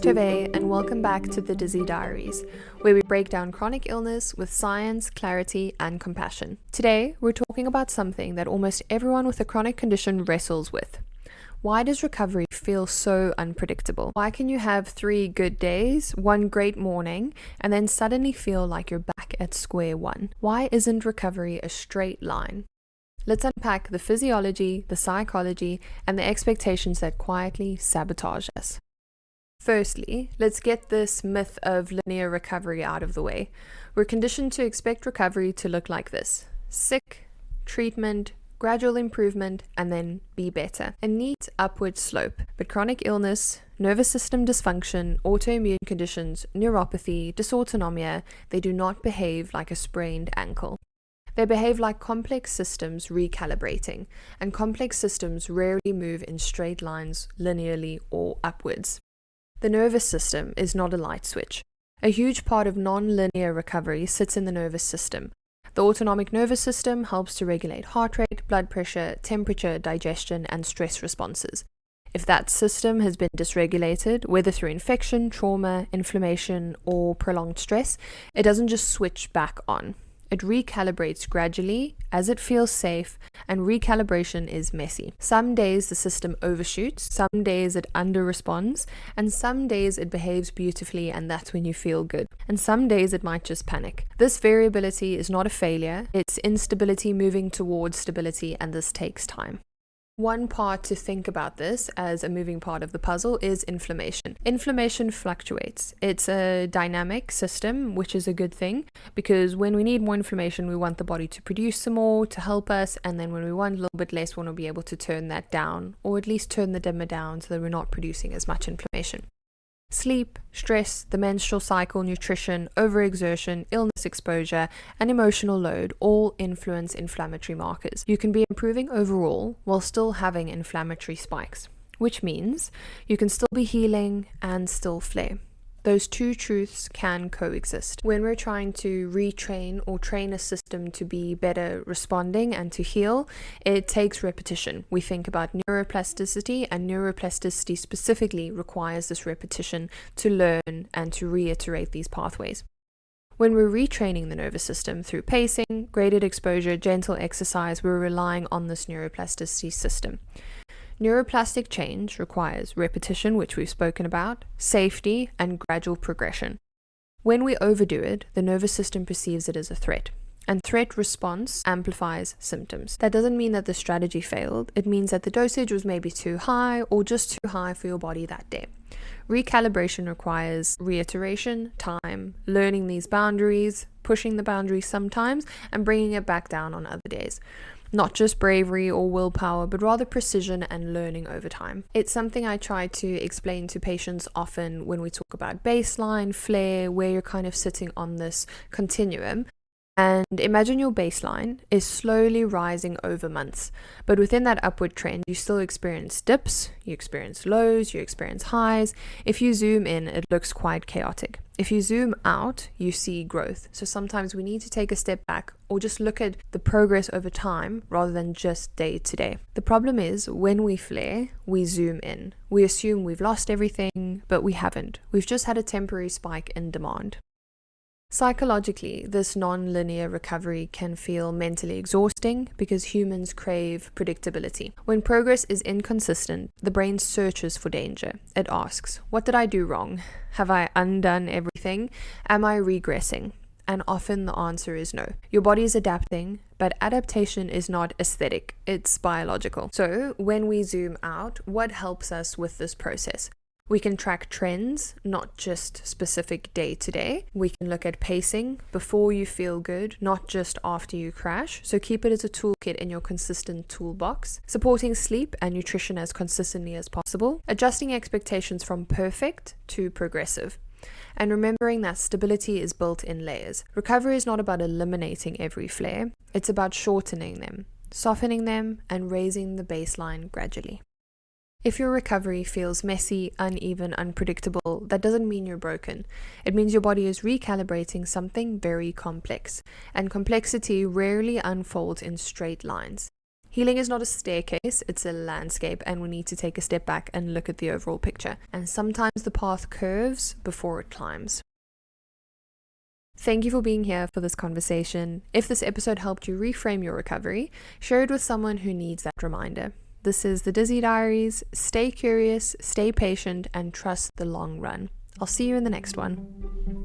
Tove, and welcome back to the Dizzy Diaries, where we break down chronic illness with science, clarity, and compassion. Today, we're talking about something that almost everyone with a chronic condition wrestles with. Why does recovery feel so unpredictable? Why can you have 3 good days, 1 great morning, and then suddenly feel like you're back at square one? Why isn't recovery a straight line? Let's unpack the physiology, the psychology, and the expectations that quietly sabotage us. Firstly, let's get this myth of linear recovery out of the way. We're conditioned to expect recovery to look like this: sick, treatment, gradual improvement, and then be better. A neat upward slope. But chronic illness, nervous system dysfunction, autoimmune conditions, neuropathy, dysautonomia, they do not behave like a sprained ankle. They behave like complex systems recalibrating, and complex systems rarely move in straight lines linearly or upwards. The nervous system is not a light switch. A huge part of non-linear recovery sits in the nervous system. The autonomic nervous system helps to regulate heart rate, blood pressure, temperature, digestion, and stress responses. If that system has been dysregulated, whether through infection, trauma, inflammation, or prolonged stress, it doesn't just switch back on. It recalibrates gradually as it feels safe, and recalibration is messy. Some days the system overshoots, some days it under-responds, and some days it behaves beautifully, and that's when you feel good. And some days it might just panic. This variability is not a failure, it's instability moving towards stability, and this takes time. One part to think about this as a moving part of the puzzle is inflammation. Inflammation fluctuates. It's a dynamic system, which is a good thing, because when we need more inflammation, we want the body to produce some more to help us, and then when we want a little bit less, we want to be able to turn that down, or at least turn the dimmer down so that we're not producing as much inflammation. Sleep, stress, the menstrual cycle, nutrition, overexertion, illness exposure, and emotional load all influence inflammatory markers. You can be improving overall while still having inflammatory spikes, which means you can still be healing and still flare. Those two truths can coexist. When we're trying to retrain or train a system to be better responding and to heal, it takes repetition. We think about neuroplasticity, and neuroplasticity specifically requires this repetition to learn and to reiterate these pathways. When we're retraining the nervous system through pacing, graded exposure, gentle exercise, we're relying on this neuroplasticity system. Neuroplastic change requires repetition, which we've spoken about, safety, and gradual progression. When we overdo it, the nervous system perceives it as a threat, and threat response amplifies symptoms. That doesn't mean that the strategy failed. It means that the dosage was maybe too high or just too high for your body that day. Recalibration requires reiteration, time, learning these boundaries, pushing the boundaries sometimes, and bringing it back down on other days. Not just bravery or willpower, but rather precision and learning over time. It's something I try to explain to patients often when we talk about baseline, flare, where you're kind of sitting on this continuum. And imagine your baseline is slowly rising over months, but within that upward trend, you still experience dips, you experience lows, you experience highs. If you zoom in, it looks quite chaotic. If you zoom out, you see growth. So sometimes we need to take a step back or just look at the progress over time rather than just day to day. The problem is when we flare, we zoom in. We assume we've lost everything, but we haven't. We've just had a temporary spike in demand. Psychologically, this non-linear recovery can feel mentally exhausting because humans crave predictability. When progress is inconsistent, the brain searches for danger. It asks, what did I do wrong? Have I undone everything? Am I regressing? And often the answer is no. Your body is adapting, but adaptation is not aesthetic, it's biological. So when we zoom out, what helps us with this process? We can track trends, not just specific day to day. We can look at pacing before you feel good, not just after you crash. So keep it as a toolkit in your consistent toolbox. Supporting sleep and nutrition as consistently as possible. Adjusting expectations from perfect to progressive. And remembering that stability is built in layers. Recovery is not about eliminating every flare. It's about shortening them, softening them, and raising the baseline gradually. If your recovery feels messy, uneven, unpredictable, that doesn't mean you're broken. It means your body is recalibrating something very complex, and complexity rarely unfolds in straight lines. Healing is not a staircase, it's a landscape, and we need to take a step back and look at the overall picture. And sometimes the path curves before it climbs. Thank you for being here for this conversation. If this episode helped you reframe your recovery, share it with someone who needs that reminder. This is the Dizzy Diaries. Stay curious, stay patient, and trust the long run. I'll see you in the next one.